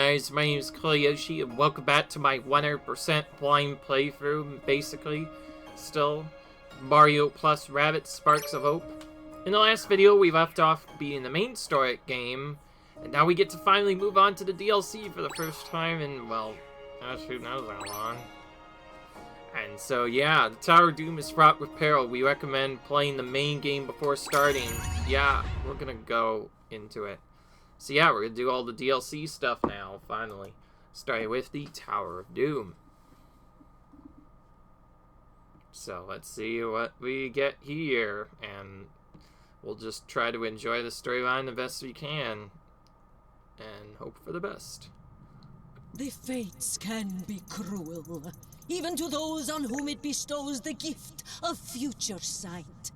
guys, my name is Koyoshi, and welcome back to my 100% blind playthrough, basically. Still, Mario plus Rabbids Sparks of Hope. In the last video, we left off being the main story game, and now we get to finally move on to the DLC for the first time in, well, who knows how long. And so, yeah, the Tower of Doom is fraught with peril. We recommend playing the main game before starting. Yeah, we're gonna go into it. So yeah, we're gonna do all the DLC stuff now, finally. Starting with the Tower of Doom. So let's see what we get here, and we'll just try to enjoy the storyline the best we can, and hope for the best. The fates can be cruel, even to those on whom it bestows the gift of future sight.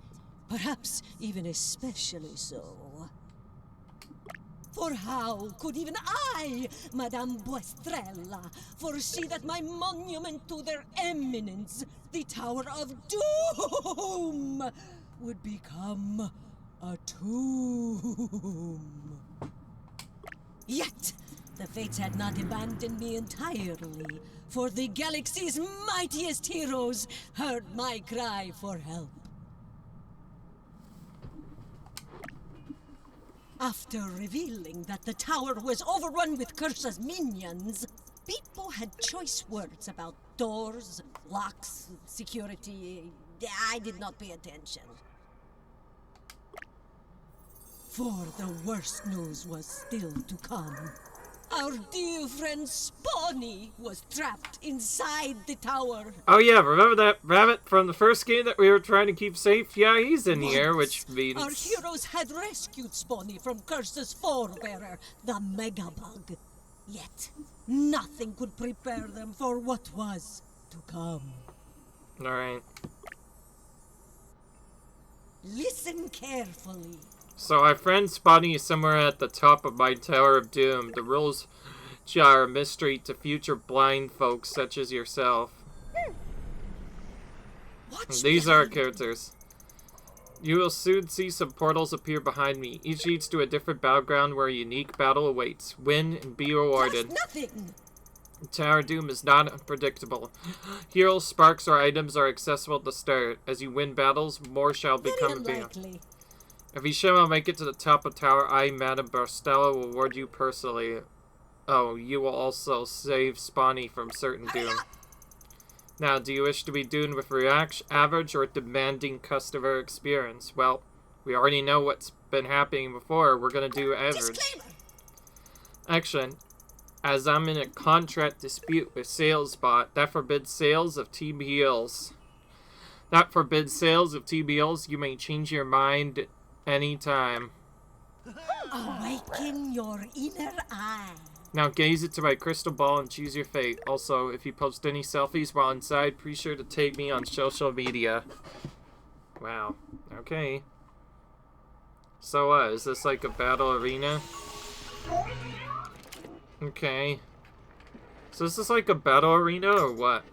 Perhaps even especially so. For how could even I, Madame Buestrella, foresee that my monument to their eminence, the Tower of Doom, would become a tomb? Yet, the fates had not abandoned me entirely, for the galaxy's mightiest heroes heard my cry for help. After revealing that the tower was overrun with Curse's minions, people had choice words about doors, locks, security. I did not pay attention. For the worst news was still to come. Our dear friend Spawny was trapped inside the tower. Oh yeah, remember that rabbit from the first game that we were trying to keep safe? Yeah, he's in here, which means... Our heroes had rescued Spawny from Curse's forebearer, the Megabug. Yet, nothing could prepare them for what was to come. Alright. Listen carefully. So our friend Spawny is somewhere at the top of my Tower of Doom. The rules are a mystery to future blind folks such as yourself. These are our characters. You will soon see some portals appear behind me. Each leads to a different battleground where a unique battle awaits. Win and be rewarded. Just nothing. Tower of Doom is not unpredictable. Heroes, sparks, or items are accessible at the start. As you win battles, more shall become available. If you shall make it to the top of tower, I, Madame Buestrella, will reward you personally. Oh, you will also save Spawny from certain doom. Now, do you wish to be doomed with average or demanding customer experience? Well, we already know what's been happening before. We're gonna do average. Action. As I'm in a contract dispute with SalesBot, that forbids sales of TBLs. That forbids sales of TBLs. You may change your mind anytime. Awaken your inner eye. Now gaze into my crystal ball and choose your fate. Also, if you post any selfies while inside, be sure to tag me on social media. Wow. Okay. So is this like a battle arena? Okay. So is this like a battle arena or what?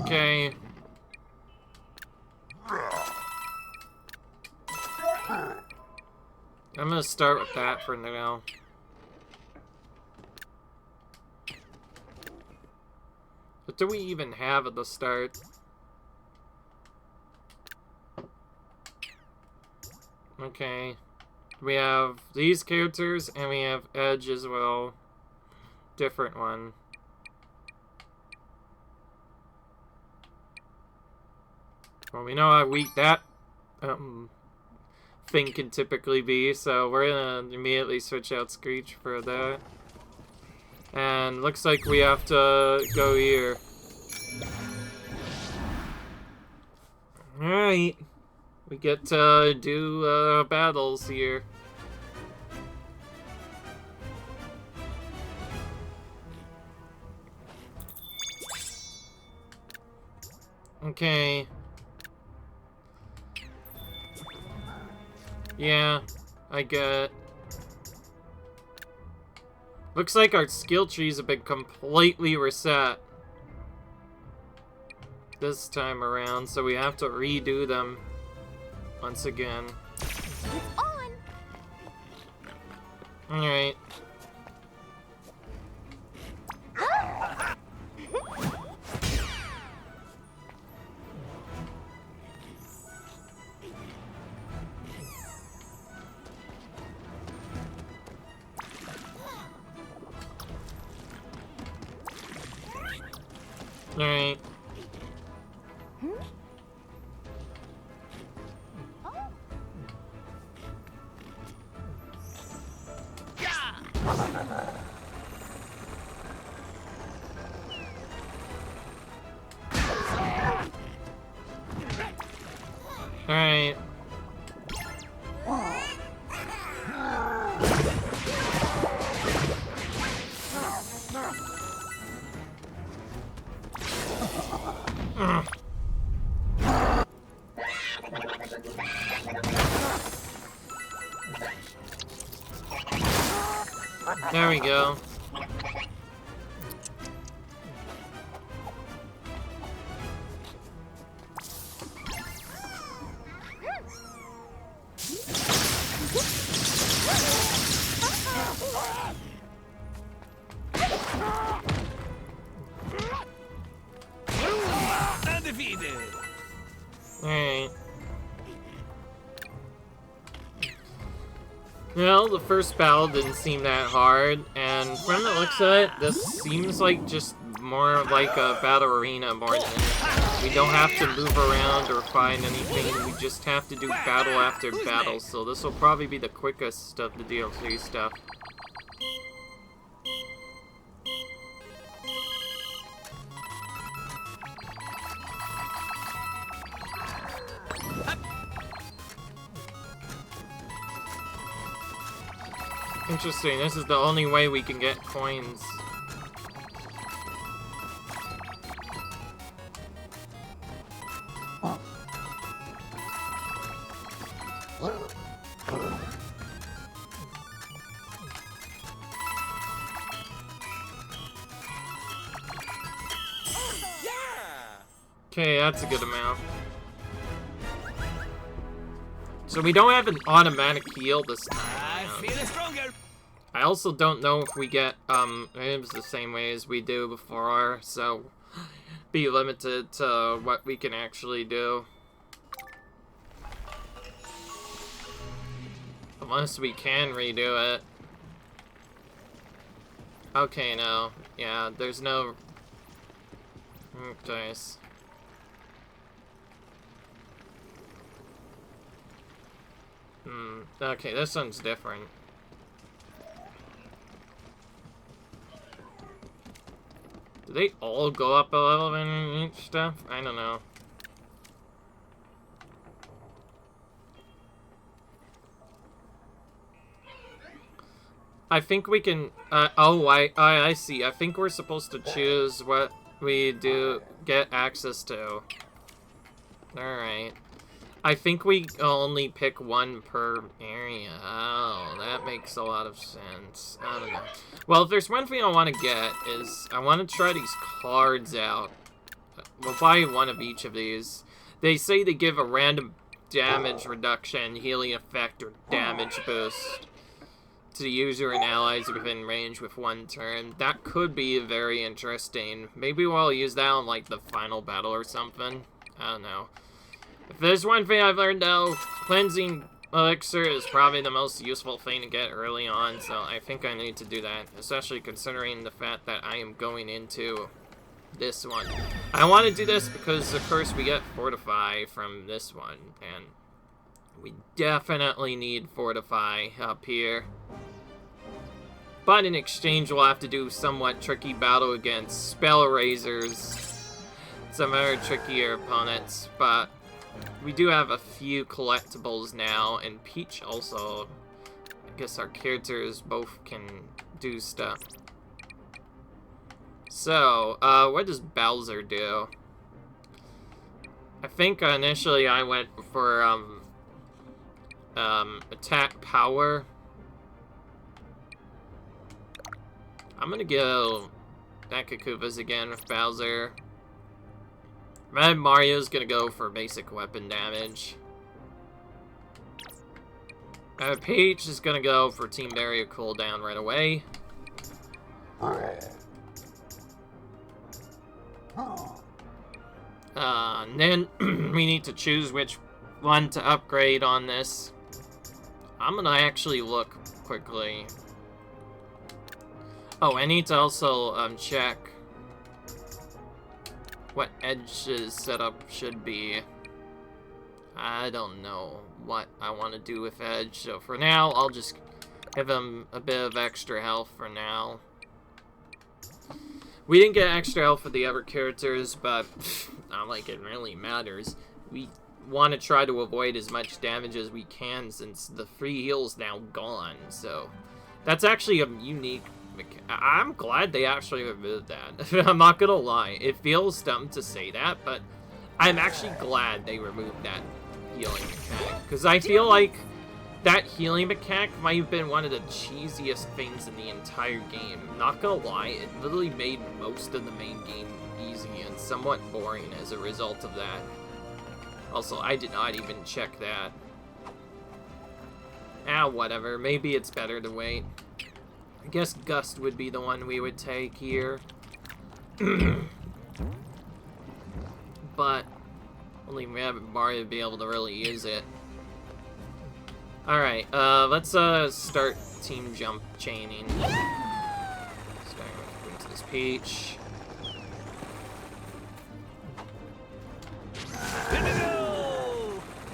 Okay. I'm gonna start with that for now. What do we even have at the start? Okay. We have these characters and we have Edge as well. Different one. Well, we know how weak that thing can typically be, so we're gonna immediately switch out Screech for that. And looks like we have to go here. Alright. We get to do battles here. Okay. Yeah, I get it. Looks like our skill trees have been completely reset this time around, so we have to redo them once again. It's on. Alright. Alright. Alright. There we go. Undefeated. Alright. Well, the first battle didn't seem that hard, and from the looks of it, this seems like just more like a battle arena more than we don't have to move around or find anything, we just have to do battle after battle, so this will probably be the quickest of the DLC stuff. Interesting, this is the only way we can get coins. Okay, that's a good amount. So we don't have an automatic heal this time. Stronger. I also don't know if we get items the same way as we do before, so be limited to what we can actually do. Unless we can redo it. Okay, no. Yeah, there's no... Okay. Okay, this one's different. Do they all go up a level in each stuff? I don't know. I think we can, oh, I see. I think we're supposed to choose what we do get access to. Alright. I think we only pick one per area. Oh, that makes a lot of sense. I don't know. Well, if there's one thing I want to get is I want to try these cards out. We'll buy one of each of these. They say they give a random damage reduction, healing effect, or damage boost to the user and allies within range with one turn. That could be very interesting. Maybe we'll use that on like the final battle or something. I don't know. If there's one thing I've learned though, cleansing elixir is probably the most useful thing to get early on, so I think I need to do that, especially considering the fact that I am going into this one. I want to do this because, of course, we get Fortify from this one, and we definitely need Fortify up here. But in exchange, we'll have to do somewhat tricky battle against Spell Raisers, some other trickier opponents, but we do have a few collectibles now, and Peach also, I guess our characters both can do stuff. So, what does Bowser do? I think initially I went for, attack power. I'm gonna go Mecha Koopas again with Bowser. Red Mario's gonna go for basic weapon damage. Peach is gonna go for Team Barrier cooldown right away. And then we need to choose which one to upgrade on this. I'm gonna actually look quickly. Oh, I need to also check what Edge's setup should be. I don't know what I want to do with Edge, so for now, I'll just give him a bit of extra health for now. We didn't get extra health for the other characters, but not like it really matters. We want to try to avoid as much damage as we can since the free heal's now gone, so that's actually a unique mechanic. I'm glad they actually removed that. I'm not gonna lie. It feels dumb to say that, but I'm actually glad they removed that healing mechanic, because I feel like that healing mechanic might have been one of the cheesiest things in the entire game. Not gonna lie, it literally made most of the main game easy and somewhat boring as a result of that. Also, I did not even check that. Ah, whatever. Maybe it's better to wait. I guess Gust would be the one we would take here. But only Mario would be able to really use it. Alright, let's start team jump chaining. Starting with Princess Peach.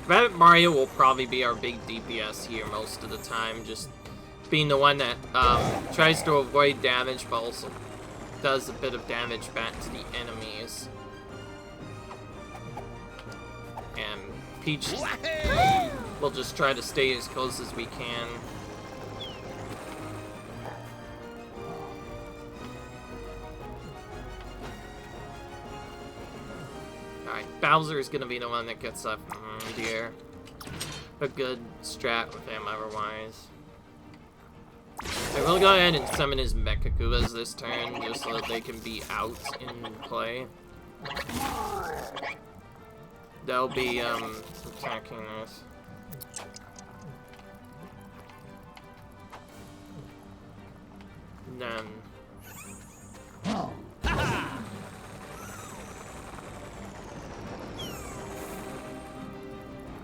Rabbid Mario will probably be our big DPS here most of the time, just being the one that tries to avoid damage but also does a bit of damage back to the enemies. And Peach will just try to stay as close as we can. Alright, Bowser is gonna be the one that gets up here. A good strat with him otherwise. I will go ahead and summon his Mecha Koopas this turn, just so that they can be out in play. They'll be, attacking us. Then...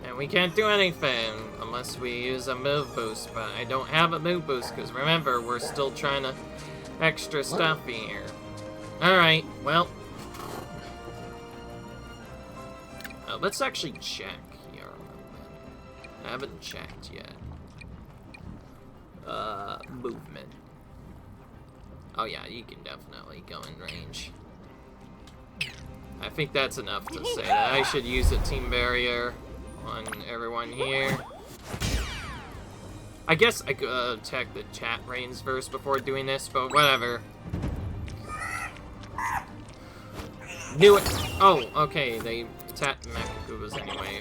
And we can't do anything unless we use a move boost, but I don't have a move boost, because remember, we're still trying to extra stuff here. Alright, well... let's actually check here. I haven't checked yet. Movement. Oh yeah, you can definitely go in range. I think that's enough to say that I should use a team barrier on everyone here. I guess I could attack the chat reins first before doing this, but whatever. Knew it! Oh, okay, they attacked Mecha Koopas anyway.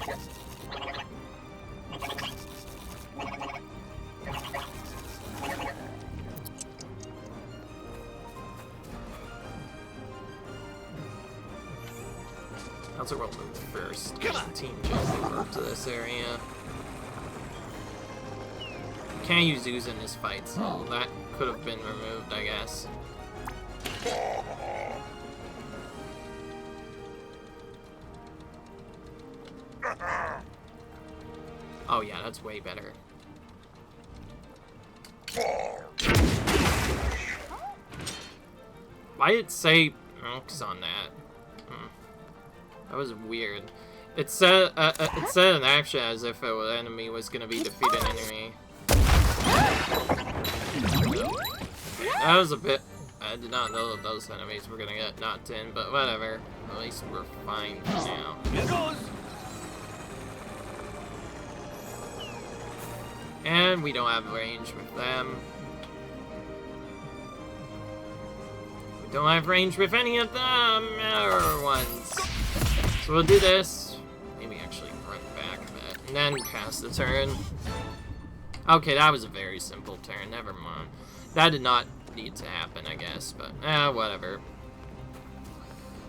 How's the world move first? Team jumping up to this area. Can't use Zeus in this fight, so that could have been removed, I guess. Oh yeah, that's way better. Why did it say Monks on that? That was weird. It said an action as if an enemy was gonna be defeated enemy. That was a bit... I did not know that those enemies were gonna get knocked in, but whatever. At least we're fine for now. Here goes. And we don't have range with them. We don't have range with any of them other ones. So we'll do this. Maybe actually run back a bit. And then pass the turn. Okay, that was a very simple turn. Never mind. That did not need to happen, I guess, but whatever.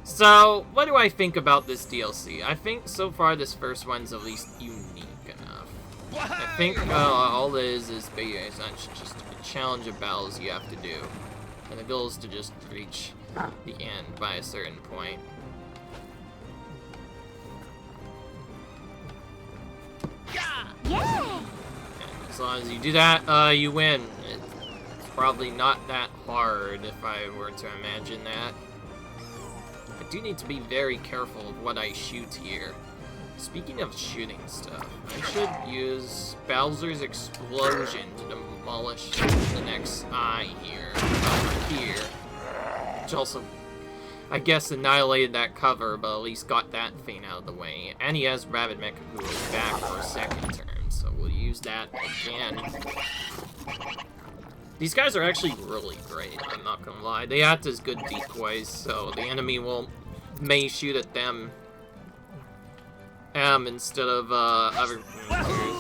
So, what do I think about this DLC? I think so far this first one's at least unique enough. I think all it is basically just a challenge of battles you have to do. And the goal is to just reach the end by a certain point. Yeah! And as long as you do that, you win. It's probably not that hard if I were to imagine that. I do need to be very careful of what I shoot here. Speaking of shooting stuff, I should use Bowser's explosion to demolish the next eye here, over here. Which also, I guess, annihilated that cover, but at least got that thing out of the way. And he has Rabbid Mecha who is back for a second turn, so we'll use that again. These guys are actually really great, I'm not gonna lie. They act as good decoys, so the enemy may shoot at them instead of other characters.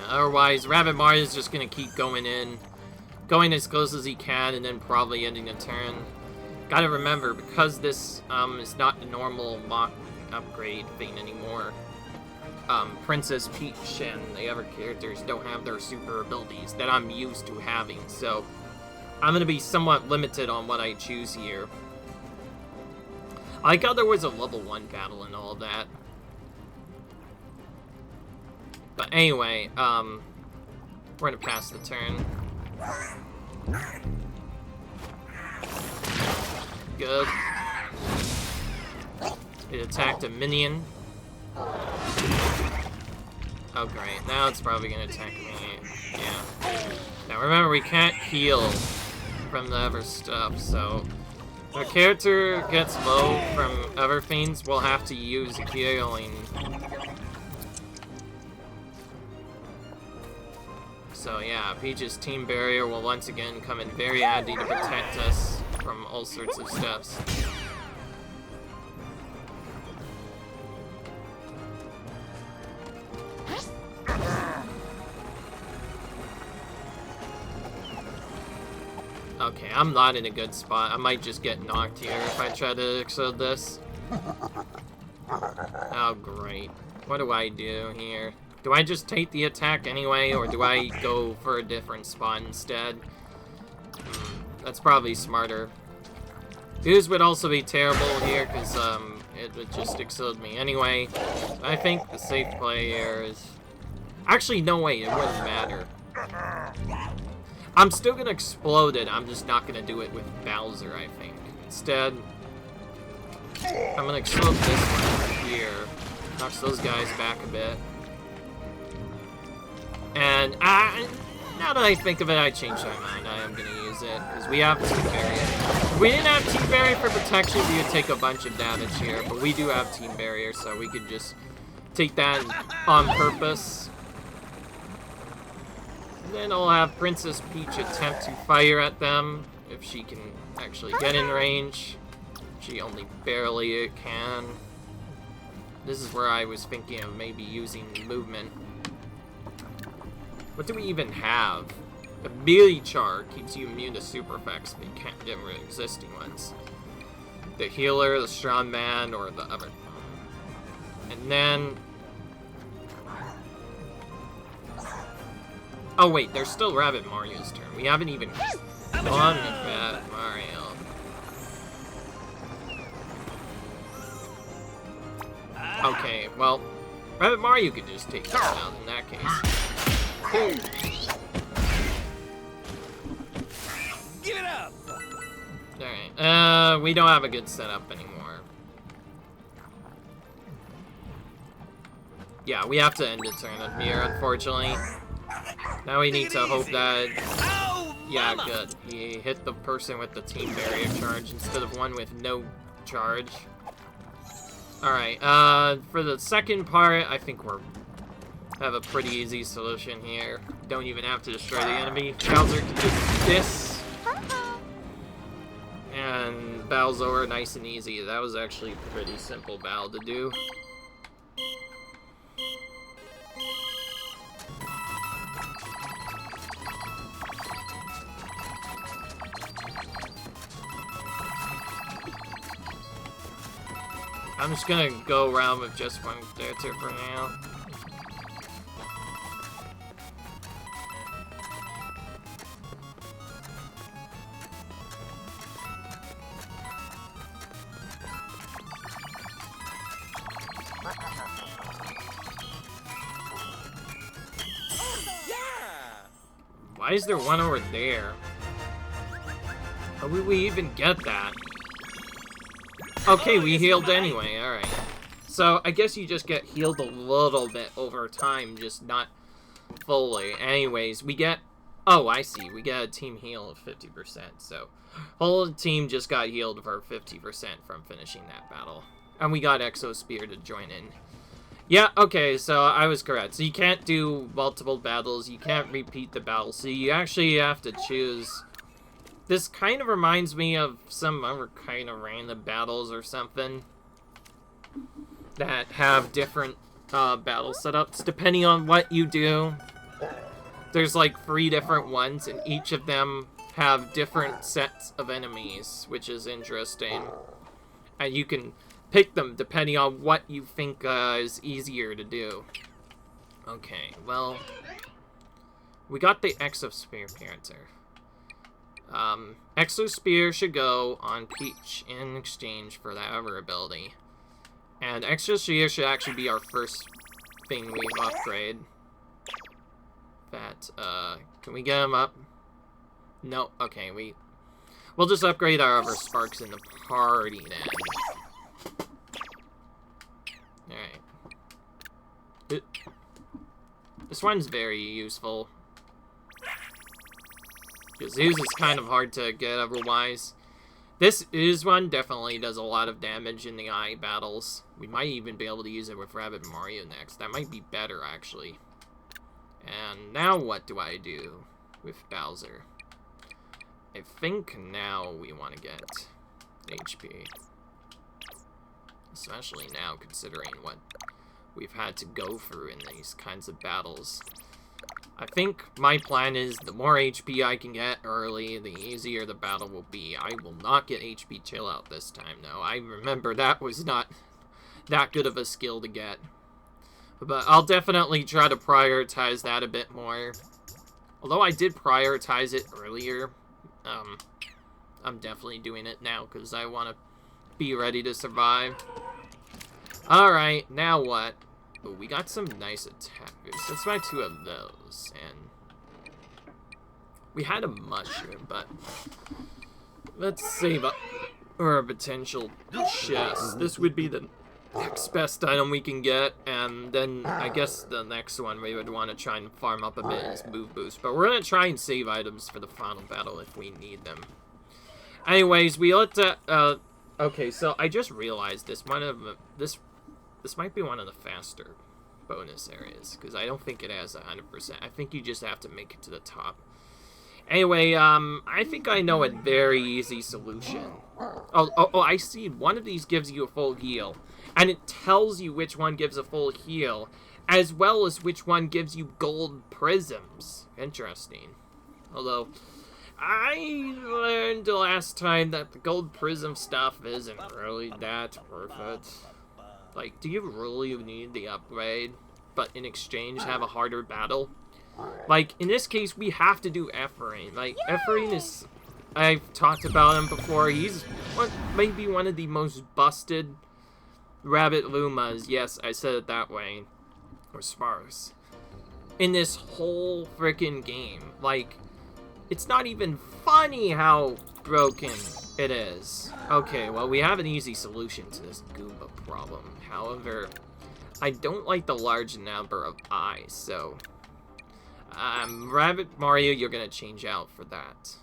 Otherwise, Rabbid Mario is just gonna keep going as close as he can, and then probably ending the turn. Gotta remember, because this is not the normal mock upgrade thing anymore, Princess Peach and the other characters don't have their super abilities that I'm used to having, so I'm gonna be somewhat limited on what I choose here. I like how there was a level 1 battle and all that. But anyway, we're gonna pass the turn. Good. It attacked a minion. Oh great, now it's probably gonna attack me. Yeah. Now remember, we can't heal from the other stuff, so if a character gets low from other things, we'll have to use healing. So yeah, Peach's Team Barrier will once again come in very handy to protect us from all sorts of stuffs. Okay, I'm not in a good spot. I might just get knocked here if I try to explode this. Oh, great. What do I do here? Do I just take the attack anyway, or do I go for a different spot instead? That's probably smarter. Ooze would also be terrible here, because it would just explode me anyway. I think the safe play here is... Actually, no way, it wouldn't matter. I'm still gonna explode it, I'm just not gonna do it with Bowser, I think. Instead, I'm gonna explode this one over here. Knocks those guys back a bit. And, now that I think of it, I changed my mind. I am gonna use it, because we have Team Barrier. If we didn't have Team Barrier for protection, we would take a bunch of damage here, but we do have Team Barrier, so we could just take that on purpose. And then I'll have Princess Peach attempt to fire at them, if she can actually get in range. She only barely can. This is where I was thinking of maybe using movement. What do we even have? The melee char keeps you immune to super effects, but you can't get rid of existing ones. The healer, the strong man, or the other. And then... Oh wait, there's still Rabbid Mario's turn. We haven't even gone with Rabbid Mario. Okay, well, Rabbid Mario could just take that out in that case. Give it up! Alright, we don't have a good setup anymore. Yeah, we have to end the turn here, unfortunately. Now we need to hope that... Yeah, good. He hit the person with the Team Barrier charge instead of one with no charge. Alright, for the second part, I think we have a pretty easy solution here. Don't even have to destroy the enemy. Bowser can just do this. And Bowser, nice and easy. That was actually a pretty simple battle to do. I'm just gonna go around with just one character for now. Why is there one over there? How would we even get that? Okay, we healed anyway, alright. So, I guess you just get healed a little bit over time, just not fully. Anyways, we get... Oh, I see. We get a team heal of 50%, so... Whole team just got healed for 50% from finishing that battle. And we got Exo Spear to join in. Yeah, okay, so I was correct. So you can't do multiple battles, you can't repeat the battle, so you actually have to choose... This kind of reminds me of some other kind of random battles or something that have different battle setups, depending on what you do. There's like 3 different ones, and each of them have different sets of enemies, which is interesting. And you can pick them depending on what you think is easier to do. Okay, well, we got the Exo-Spear character. Exo-Spear should go on Peach in exchange for that other ability. And Exo-Spear should actually be our first thing we upgrade. That, can we get him up? No, okay, we'll just upgrade our other Sparks in the party then. Alright. This one's very useful. Because Zeus is kind of hard to get otherwise. This one definitely does a lot of damage in the eye battles. We might even be able to use it with Rabbid Mario next. That might be better, actually. And now what do I do with Bowser? I think now we want to get HP. Especially now, considering what we've had to go through in these kinds of battles. I think my plan is the more HP I can get early, the easier the battle will be. I will not get HP chill out this time, though. I remember that was not that good of a skill to get. But I'll definitely try to prioritize that a bit more. Although I did prioritize it earlier, I'm definitely doing it now because I want to be ready to survive. Alright, now what? Oh, we got some nice attackers. Let's buy 2 of those, and we had a mushroom, but let's save up our potential chest. This would be the next best item we can get, and then I guess the next one we would want to try and farm up a bit is move boost, but we're going to try and save items for the final battle if we need them. Anyways, we looked at, okay, so I just realized this might be one of the faster bonus areas, because I don't think it has 100%. I think you just have to make it to the top. Anyway, I think I know a very easy solution. Oh, I see. One of these gives you a full heal, and it tells you which one gives a full heal, as well as which one gives you gold prisms. Interesting. Although, I learned the last time that the gold prism stuff isn't really that worth it. Like, do you really need the upgrade, but in exchange have a harder battle? Like, in this case, we have to do Efrain. Like, Efrain is... I've talked about him before. He's maybe one of the most busted Rabbit Lumas. Yes, I said it that way. Or Sparks. In this whole frickin' game. Like, it's not even funny how broken it is. Okay, well, we have an easy solution to this Goomba problem. However, I don't like the large number of eyes, so... Rabbid Mario, you're gonna change out for that.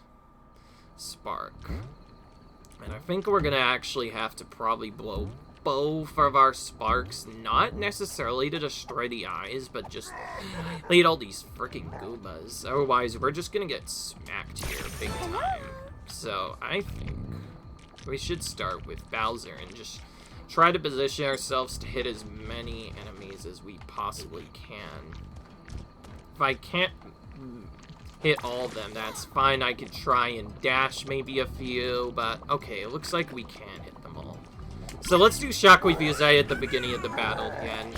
Spark. And I think we're gonna actually have to probably blow both of our Sparks, not necessarily to destroy the eyes, but just lead all these freaking Goombas. Otherwise, we're just gonna get smacked here big time. So, I think we should start with Bowser and just try to position ourselves to hit as many enemies as we possibly can. If I can't hit all of them, that's fine. I could try and dash maybe a few, but okay, it looks like we can hit them all. So let's do Shockwave Fusai at the beginning of the battle again.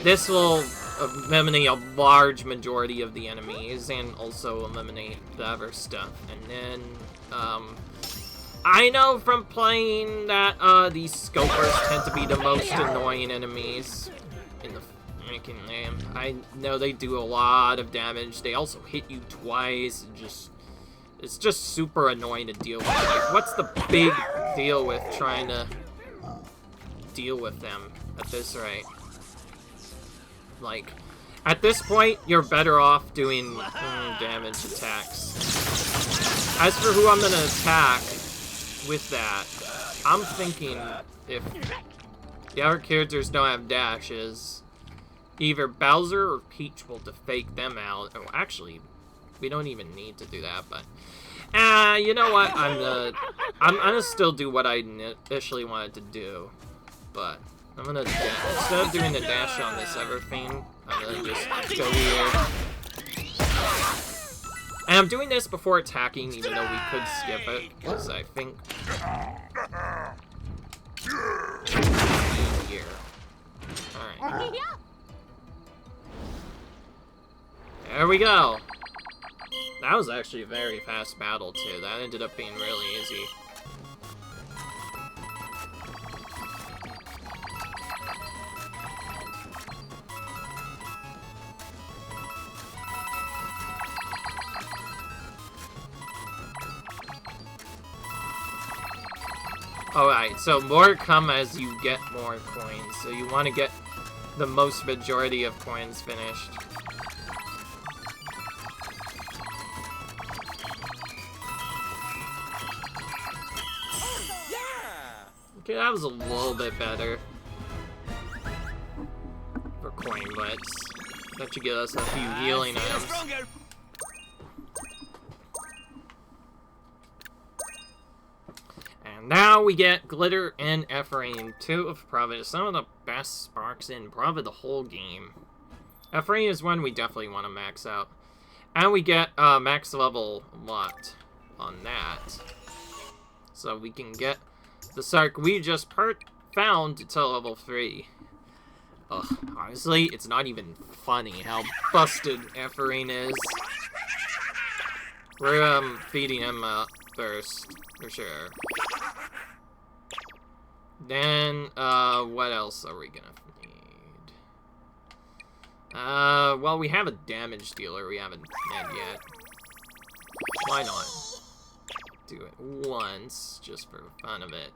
This will eliminate a large majority of the enemies and also eliminate the other stuff. And then, I know from playing that these scopers tend to be the most annoying enemies in the freaking game. I know they do a lot of damage. They also hit you twice. It's just super annoying to deal with. Like, what's the big deal with trying to deal with them at this rate? Like, at this point, you're better off doing damage attacks. As for who I'm gonna attack with that, I'm thinking if the other characters don't have dashes, either Bowser or Peach will fake them out. Oh, actually, we don't even need to do that, but you know what? I'm gonna still do what I initially wanted to do, but I'm gonna instead of doing the dash on this everything, I'm gonna just go here. And I'm doing this before attacking, even though we could skip it, because I think here. All right. There we go. That was actually a very fast battle, too. That ended up being really easy. Alright, so more come as you get more coins. So you want to get the most majority of coins finished. Okay, that was a little bit better for coin blitz. That should get us a few healing items. And now we get Glitter and Ephraim, two of probably some of the best sparks in probably the whole game. Ephraim is one we definitely want to max out. And we get max level lot on that. So we can get the Sark we just found to level 3. Ugh, honestly, it's not even funny how busted Ephraim is. We're feeding him first, for sure. Then, what else are we gonna need? Well, we have a damage dealer we haven't had yet. Why not? Do it once, just for the fun of it.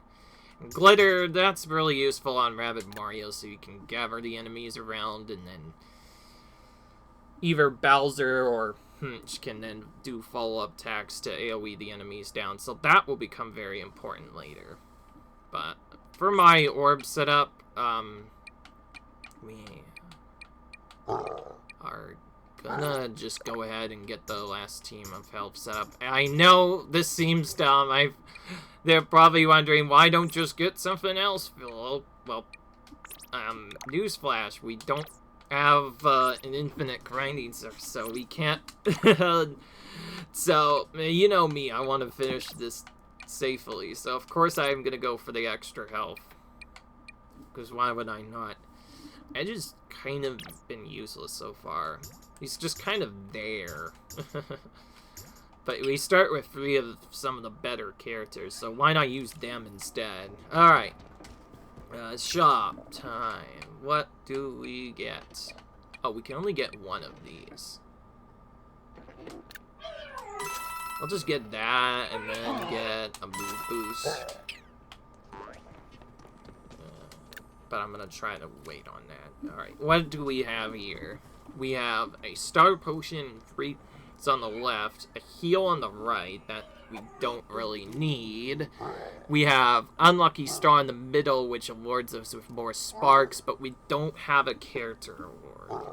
And Glitter, that's really useful on Rabbid Mario, so you can gather the enemies around, and then either Bowser or Hunch can then do follow-up attacks to AoE the enemies down, so that will become very important later. But for my orb setup, we are gonna just go ahead and get the last team of health set up. I know this seems dumb. They're probably wondering, why don't just get something else? Well, newsflash, we don't have an infinite grinding source, so we can't. So, you know me, I want to finish this safely, so of course I'm gonna go for the extra health. Because why would I not? Edge has kind of been useless so far. He's just kind of there. But we start with 3 of some of the better characters, so why not use them instead? Alright. Shop time. What do we get? Oh, we can only get one of these. I'll just get that, and then get a move boost. But I'm gonna try to wait on that. Alright, what do we have here? We have a Star Potion, 3 it's on the left, a heal on the right that we don't really need. We have Unlucky Star in the middle, which awards us with more sparks, but we don't have a character award.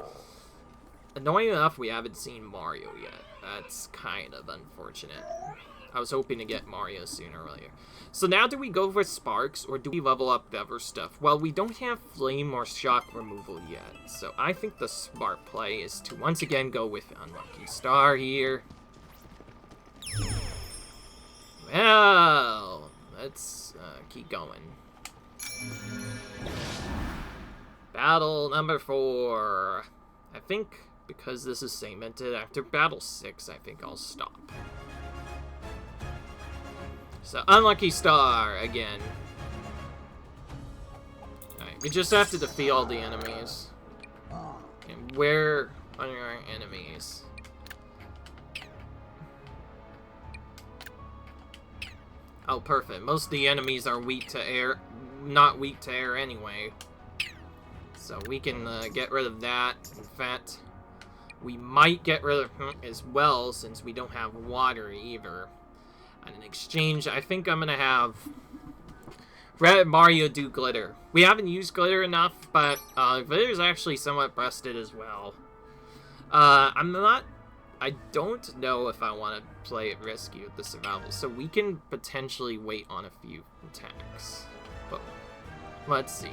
Annoying enough, we haven't seen Mario yet. That's kind of unfortunate. I was hoping to get Mario sooner or later. So now do we go for sparks, or do we level up the other stuff? Well, we don't have flame or shock removal yet, so I think the smart play is to once again go with Unlucky Star here. Well, let's keep going. Battle number 4. I think because this is segmented after battle 6, I think I'll stop. So, unlucky star again. Alright, we just have to defeat all the enemies. And where are our enemies? Oh, perfect. Most of the enemies are weak to air, not weak to air anyway. So we can get rid of that. In fact, we might get rid of him as well, since we don't have water either. And in exchange, I think I'm gonna have Red Mario do glitter. We haven't used glitter enough, but glitter is actually somewhat busted as well. I don't know if I want to play it risky with the survival, so we can potentially wait on a few attacks. But let's see.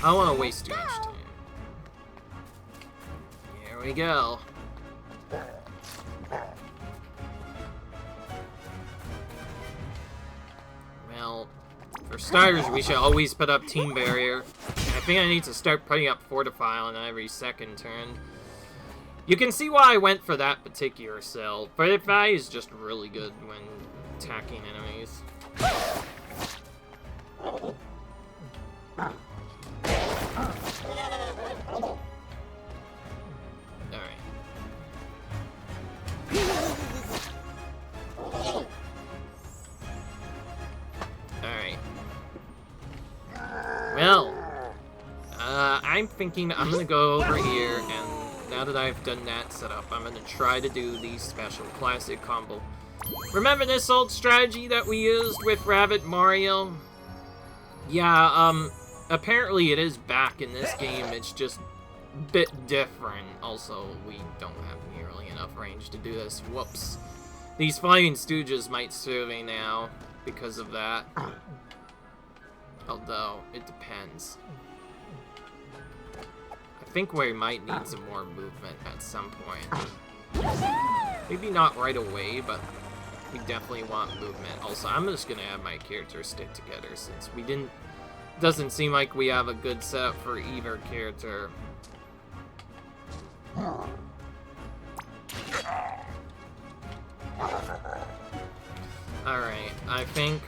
I don't want to waste too much time. Here we go. Well, for starters, we should always put up Team Barrier. I think I need to start putting up Fortify on every second turn. You can see why I went for that particular cell. Fortify is just really good when attacking enemies. Alright. Alright. Well, I'm thinking I'm gonna go over here, and now that I've done that setup, I'm gonna try to do the special classic combo. Remember this old strategy that we used with Rabbids Mario? Yeah, apparently it is back in this game, it's just a bit different. Also, we don't have nearly enough range to do this. Whoops. These Flying Stooges might survey now because of that. Although, it depends. I think we might need some more movement at some point. Maybe not right away, but we definitely want movement. Also, I'm just gonna have my characters stick together since we didn't... Doesn't seem like we have a good setup for either character. Alright, I think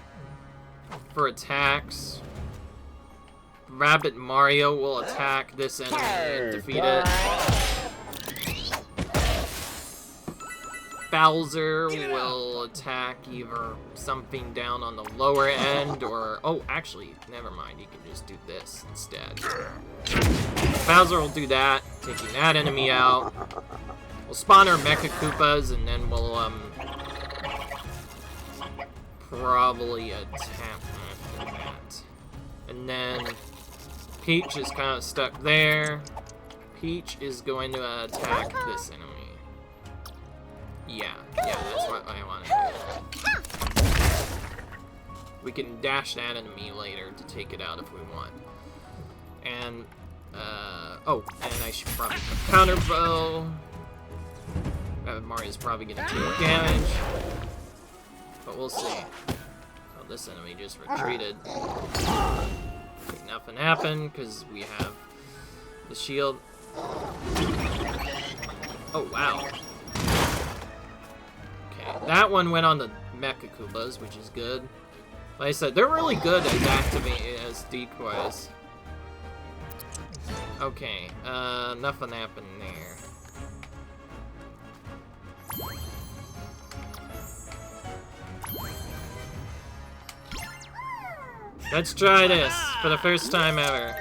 for attacks, Rabbids Mario will attack this enemy and defeat it. Bowser will attack either something down on the lower end or... Oh, actually, never mind. You can just do this instead. Bowser will do that, taking that enemy out. We'll spawn our Mecha Koopas, and then we'll, probably attack after that. And then Peach is kind of stuck there. Peach is going to attack this enemy. Yeah, that's what I want to do. We can dash that enemy later to take it out if we want. And, oh, and I should probably put counter bow. Mario's probably gonna do damage. But we'll see. Oh, this enemy just retreated. Nothing happened, because we have the shield. Oh, wow. That one went on the Mecha Koopas, which is good. Like I said, they're really good at activating as decoys. Okay, nothing happened there. Let's try this for the first time ever.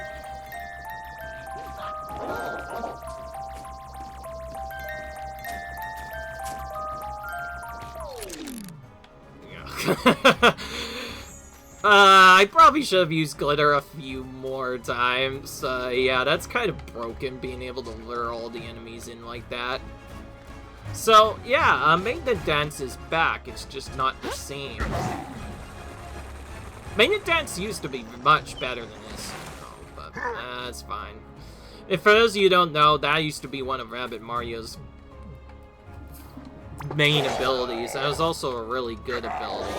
I probably should have used glitter a few more times. Yeah, that's kind of broken, being able to lure all the enemies in like that. So, yeah, Magnet Dance is back, it's just not the same. Magnet Dance used to be much better than this, but that's fine. If for those of you who don't know, that used to be one of Rabbids Mario's main abilities. That was also a really good ability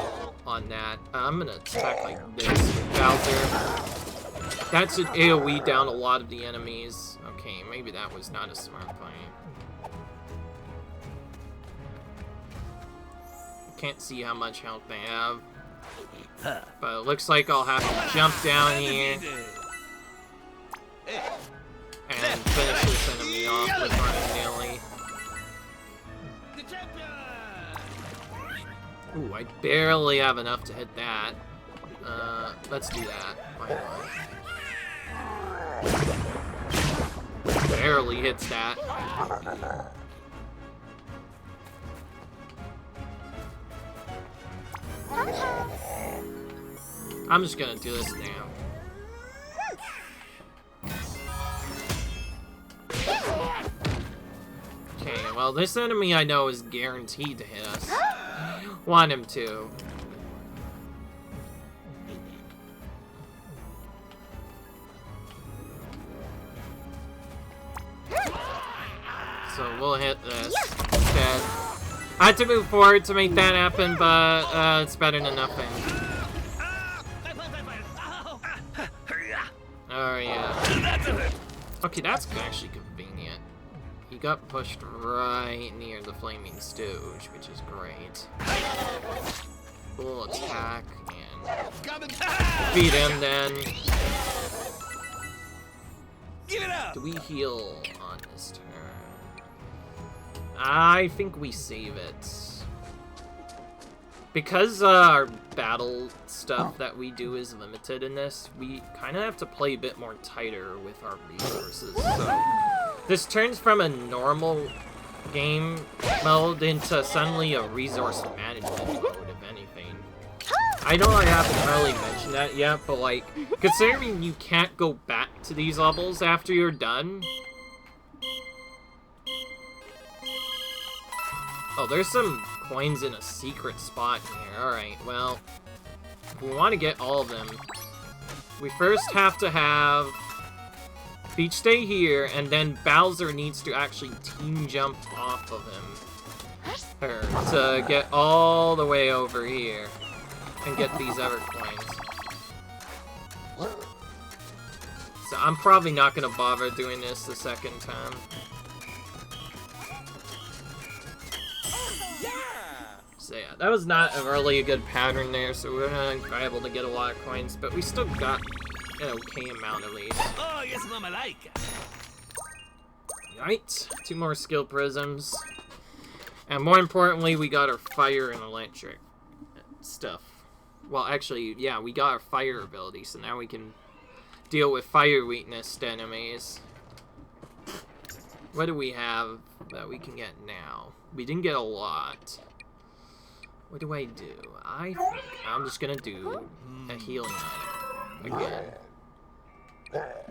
on that. I'm gonna attack like this with Bowser. That should AoE down a lot of the enemies. Okay, maybe that was not a smart plan. Can't see how much health they have. But it looks like I'll have to jump down here and finish this enemy off with Running Ooh, I barely have enough to hit that. Let's do that. Why not? Barely hits that. I'm just gonna do this now. Okay, well, this enemy I know is guaranteed to hit us. Want him to. So we'll hit this instead. I had to move forward to make that happen, but it's better than nothing. Oh yeah. Okay, that's actually convenient. He got pushed right near the flaming stooge, which is great. Full attack and beat him then. Do we heal on this turn? I think we save it. Because our battle stuff that we do is limited in this, we kind of have to play a bit more tighter with our resources. So this turns from a normal game mode into suddenly a resource management mode, if anything. I know I haven't really mentioned that yet, but like, considering you can't go back to these levels after you're done. Oh, there's some coins in a secret spot here. Alright, well, if we want to get all of them, we first have to have Peach stay here, and then Bowser needs to actually team jump off of him to get all the way over here and get these other coins. So I'm probably not going to bother doing this the second time. So yeah, that was not really a good pattern there, so we're not able to get a lot of coins, but we still got an okay amount at least. Oh, yes, Mama like. Right, 2 more skill prisms. And more importantly, we got our fire and electric stuff. Well, actually, yeah, we got our fire ability, so now we can deal with fire weakness to enemies. What do we have that we can get now? We didn't get a lot. What do I do? I think I'm just gonna do a healing item again.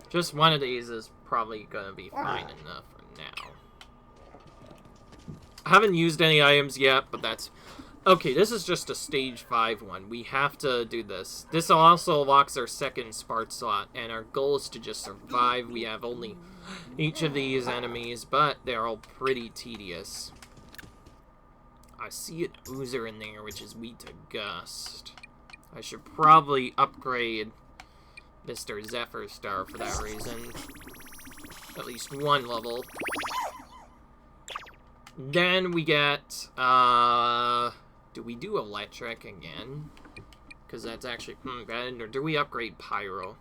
Just one of these is probably gonna be fine enough for now. I haven't used any items yet, but that's... Okay, this is just a stage 5 one. We have to do this. This also unlocks our second Spark slot, and our goal is to just survive. We have only each of these enemies, but they're all pretty tedious. I see an Oozer in there, which is weak to Gust. I should probably upgrade Mr. Zephyr Star for that reason. At least 1 level. Then we get, do we do Electric again? Because that's actually bad. Or do we upgrade Pyro?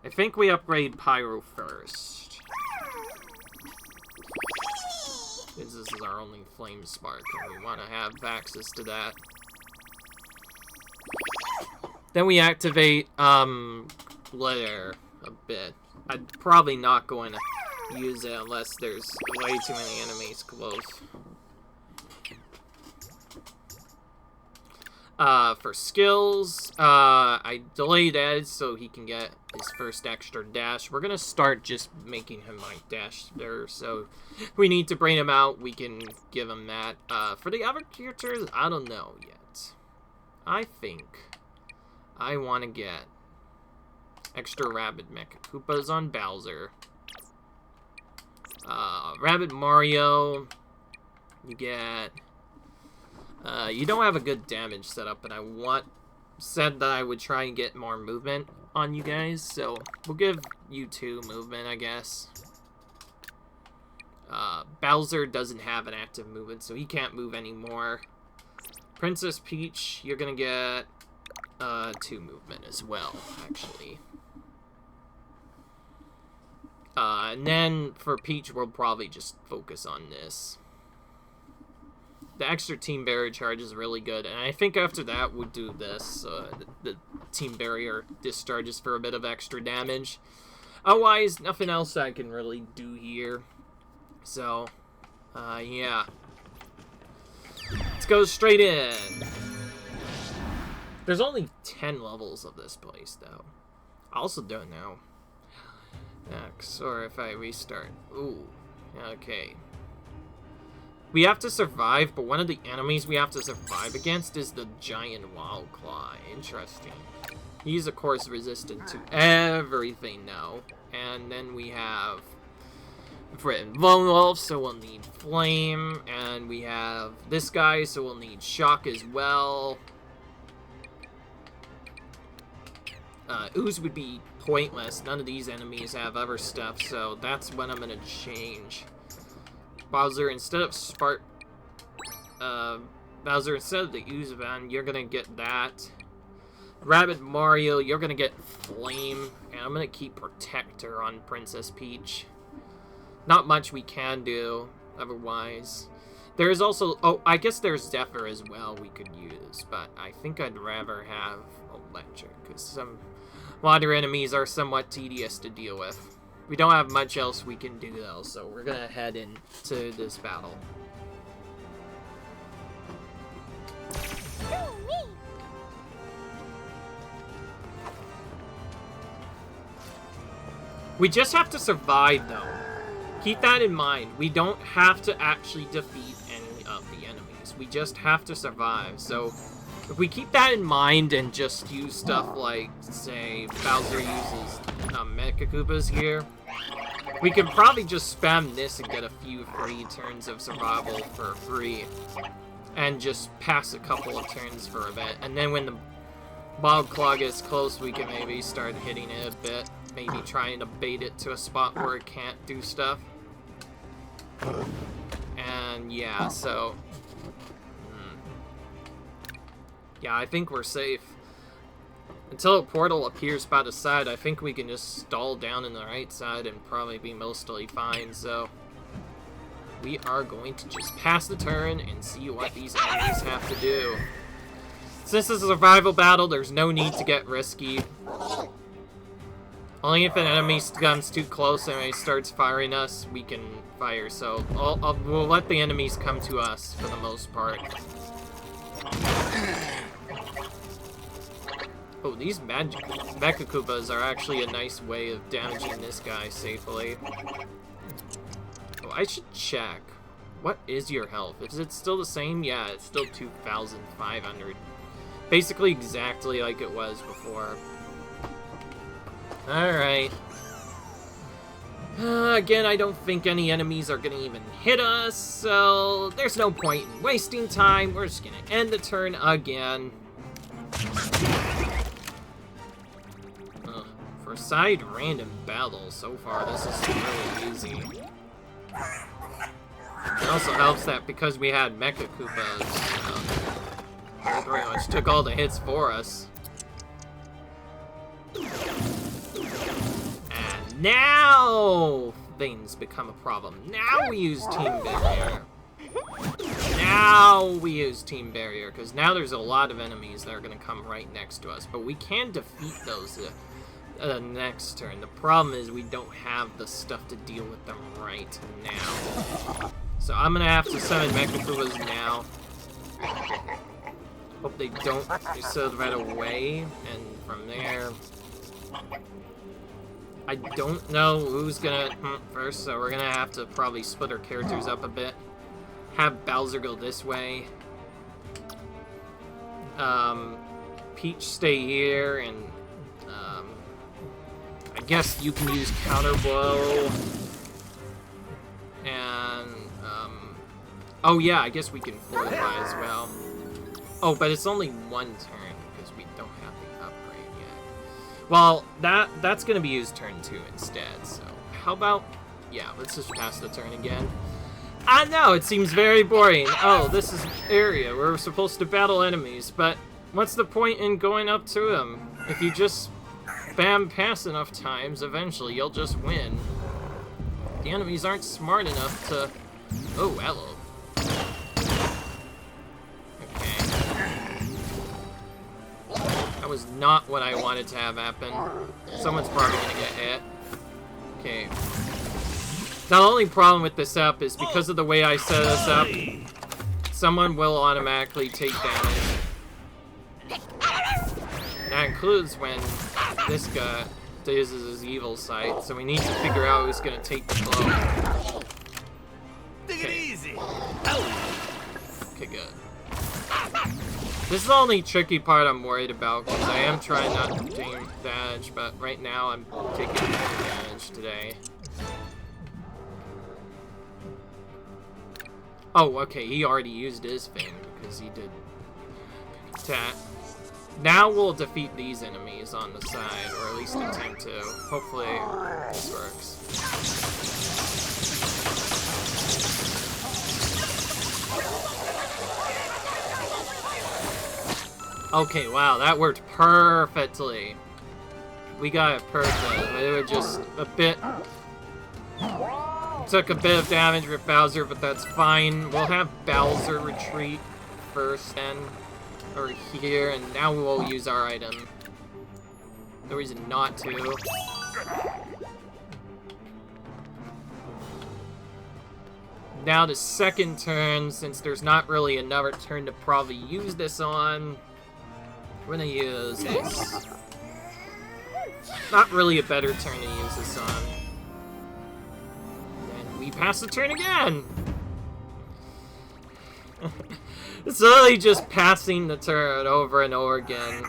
I think we upgrade Pyro first. This is our only flame spark, and we want to have access to that. Then we activate Glitter a bit. I'm probably not going to use it unless there's way too many enemies close. For skills, I delayed Ed so he can get his first extra dash. We're gonna start just making him like dash there, so if we need to bring him out, we can give him that. For the other characters, I don't know yet. I think I want to get extra Rabbid Mecha Koopas on Bowser. Rabbid Mario, you get You don't have a good damage setup, and I said that I would try and get more movement on you guys, so we'll give you 2 movement, I guess. Bowser doesn't have an active movement, so he can't move anymore. Princess Peach, you're gonna get 2 movement as well, actually. And then for Peach, we'll probably just focus on this. The extra Team Barrier charge is really good, and I think after that we'll do this. The Team Barrier discharges for a bit of extra damage. Otherwise, nothing else I can really do here. So, yeah. Let's go straight in. There's only 10 levels of this place, though. I also don't know. X, or if I restart. Ooh, okay. We have to survive, but one of the enemies we have to survive against is the giant wild claw. Interesting. He's, of course, resistant to everything now. And then we have Fritten Lone Wolf, so we'll need Flame. And we have this guy, so we'll need Shock as well. Ooze would be pointless. None of these enemies have other stuff, so that's what I'm gonna change. Bowser, instead of Bowser, instead of the Ooze Van, you're gonna get that. Rabbid Mario, you're gonna get Flame, and I'm gonna keep Protector on Princess Peach. Not much we can do, otherwise. There's also, oh, I guess there's Zephyr as well we could use, but I think I'd rather have Electric, because some water enemies are somewhat tedious to deal with. We don't have much else we can do, though, so we're gonna head into this battle. We just have to survive, though. Keep that in mind. We don't have to actually defeat any of the enemies. We just have to survive. So, if we keep that in mind and just use stuff like, say, Bowser uses Mecha Koopas here, we can probably just spam this and get a few free turns of survival for free. And just pass a couple of turns for a bit. And then when the Wild Claw gets close, we can maybe start hitting it a bit. Maybe trying to bait it to a spot where it can't do stuff. And yeah, so... yeah, I think we're safe. Until a portal appears by the side, I think we can just stall down in the right side and probably be mostly fine, so... we are going to just pass the turn and see what these enemies have to do. Since this is a survival battle, there's no need to get risky. Only if an enemy comes too close and he starts firing us, we can fire. So we'll let the enemies come to us for the most part. Oh, these Mecha Koopas are actually a nice way of damaging this guy safely. Oh, I should check. What is your health? Is it still the same? Yeah, it's still 2,500. Basically exactly like it was before. Alright. Again, I don't think any enemies are gonna even hit us, so there's no point in wasting time. We're just gonna end the turn again. For side random battles, so far this is really easy. It also helps that because we had Mecha Koopas, they pretty much took all the hits for us. And now things become a problem. Now we use Team Barrier. Now we use Team Barrier, because now there's a lot of enemies that are going to come right next to us. But we can defeat those next turn. The problem is we don't have the stuff to deal with them right now. So I'm going to have to summon Mecha Koopas now. Hope they don't sort right away. And from there... I don't know who's gonna first, so we're gonna have to probably split our characters up a bit. Have Bowser go this way. Peach stay here, and I guess you can use Counter Blow. And oh yeah, I guess we can fortify as well. Oh, but it's only one turn because we don't have the upgrade yet. Well, that's gonna be used turn 2 instead. So how about, yeah, let's just pass the turn again. I know it seems very boring. Oh, this is area where we're supposed to battle enemies, but what's the point in going up to them? If you just spam pass enough times, eventually you'll just win. The enemies aren't smart enough to... Oh, hello. That was not what I wanted to have happen. Someone's probably gonna get hit. Okay. The only problem with this up is because of the way I set this up, someone will automatically take damage. That includes when this guy uses his evil sight, so we need to figure out who's gonna take the blow. Okay. Okay, good. This is the only tricky part I'm worried about, because I am trying not to take damage, but right now I'm taking damage today. Oh, okay, he already used his thing, because he did that. Now we'll defeat these enemies on the side, or at least attempt to. Hopefully this works. Okay, wow, that worked perfectly. We got it perfect, but it was just a bit... Took a bit of damage with Bowser, but that's fine. We'll have Bowser retreat first, then, or here, and now we'll use our item. No reason not to. Now the second turn, since there's not really another turn to probably use this on, we're gonna use this. Not really a better turn to use this on. And we pass the turn again! It's literally just passing the turn over and over again.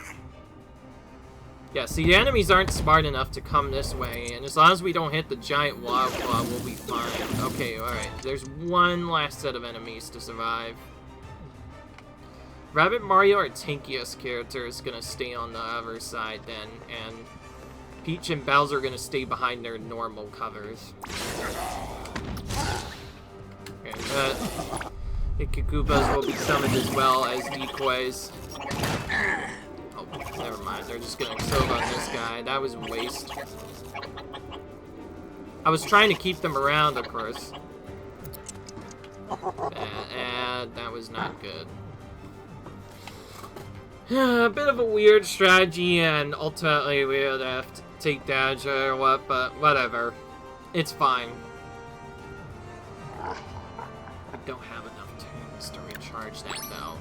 Yeah, see, the enemies aren't smart enough to come this way, and as long as we don't hit the giant wild claw, we'll be fine. Okay, alright, there's one last set of enemies to survive. Rabbid, Mario, or Tankiest character is gonna stay on the other side then, and Peach and Bowser are gonna stay behind their normal covers. Okay, but Ikekubas will be summoned as well as decoys. Oh, never mind, they're just gonna sove on this guy. That was a waste. I was trying to keep them around, of course. And that was not good. A bit of a weird strategy, and ultimately we would have to take damage or what, but whatever. It's fine. I don't have enough turns to recharge that, though.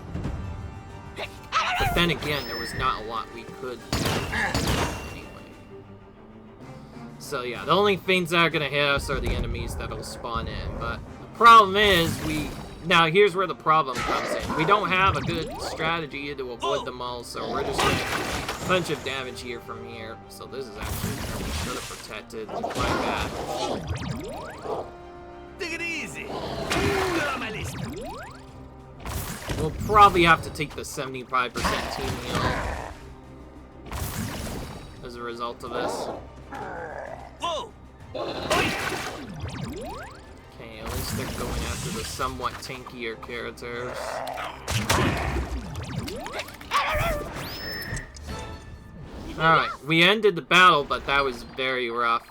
But then again, there was not a lot we could do anyway. So yeah, the only things that are gonna hit us are the enemies that'll spawn in, but the problem is now, here's where the problem comes in. We don't have a good strategy to avoid them all, so we're just getting a bunch of damage here from here. So this is actually we should have protected like that. Take it easy. We'll probably have to take the 75% team heal as a result of this. Whoa! Okay, at least they're going after the somewhat tankier characters. Alright, we ended the battle, but that was very rough.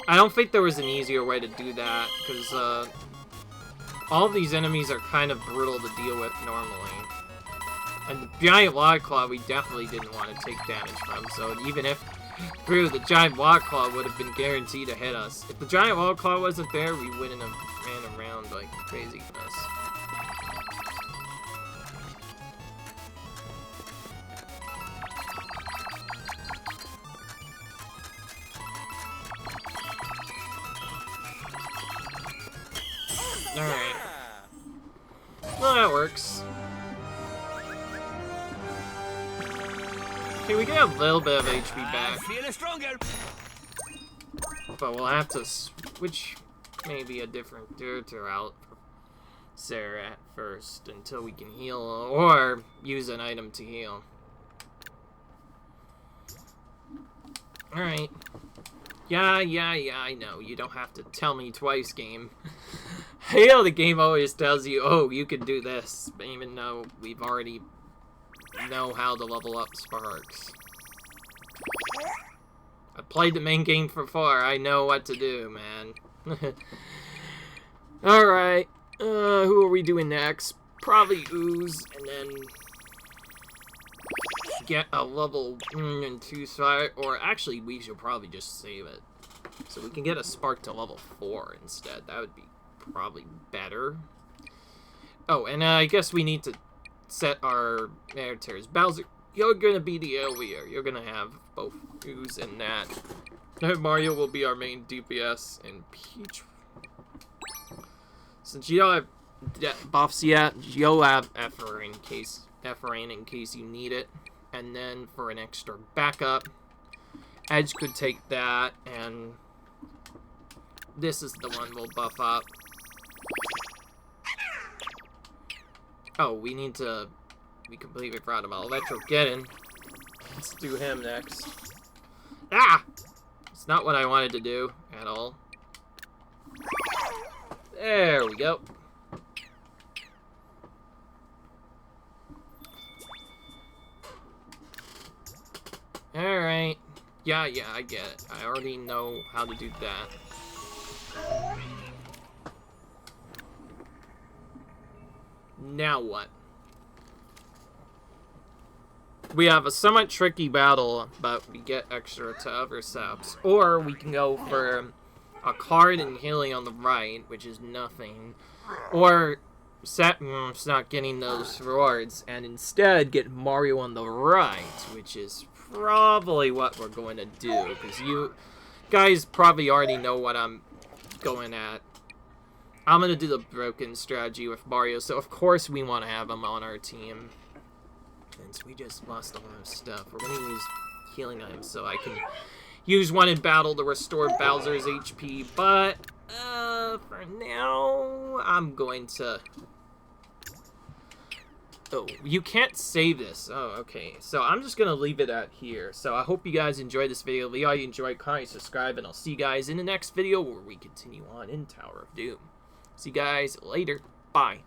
I don't think there was an easier way to do that, because all of these enemies are kind of brutal to deal with normally. And the giant Wild Claw we definitely didn't want to take damage from, so even if through the giant Wild Claw would have been guaranteed to hit us. If the giant Wild Claw wasn't there, we wouldn't have ran around like crazy for this. Alright. Well, that works. Okay, we get a little bit of HP back. Feeling stronger. But we'll have to switch maybe a different character out. Sarah at first until we can heal, or use an item to heal. Alright. Yeah, I know. You don't have to tell me twice, game. You know, the game always tells you, oh, you can do this, even though we've already know how to level up Sparks. I played the main game for 4. I know what to do, man. Alright. Who are we doing next? Probably Ooze, and then get a level 2 side, or actually we should probably just save it. So we can get a Spark to level 4 instead. That would be probably better. Oh, and I guess we need to set our air tiers. Bowser, you're gonna be the AoEer. You're gonna have both Ooze and that. Mario will be our main DPS, and Peach, since you don't have buffs yet, you'll have Efrain in case you need it. And then for an extra backup, Edge could take that, and this is the one we'll buff up. Oh, we completely forgot about Electrogeddon. Let's do him next. Ah! It's not what I wanted to do at all. There we go. Alright. Yeah, I get it. I already know how to do that. Now what? We have a somewhat tricky battle, but we get extra to other subs. Or we can go for a card and healing on the right, which is nothing. Or Saturn's not getting those rewards, and instead get Mario on the right, which is probably what we're going to do, because you guys probably already know what I'm going at. I'm going to do the broken strategy with Mario, so of course we want to have him on our team. Since we just lost a lot of stuff, we're going to use healing items so I can use one in battle to restore Bowser's HP, but for now, I'm going to... Oh, you can't save this. Oh, okay. So I'm just going to leave it at here. So I hope you guys enjoyed this video. If you enjoyed, comment, subscribe, and I'll see you guys in the next video where we continue on in Tower of Doom. See you guys later. Bye.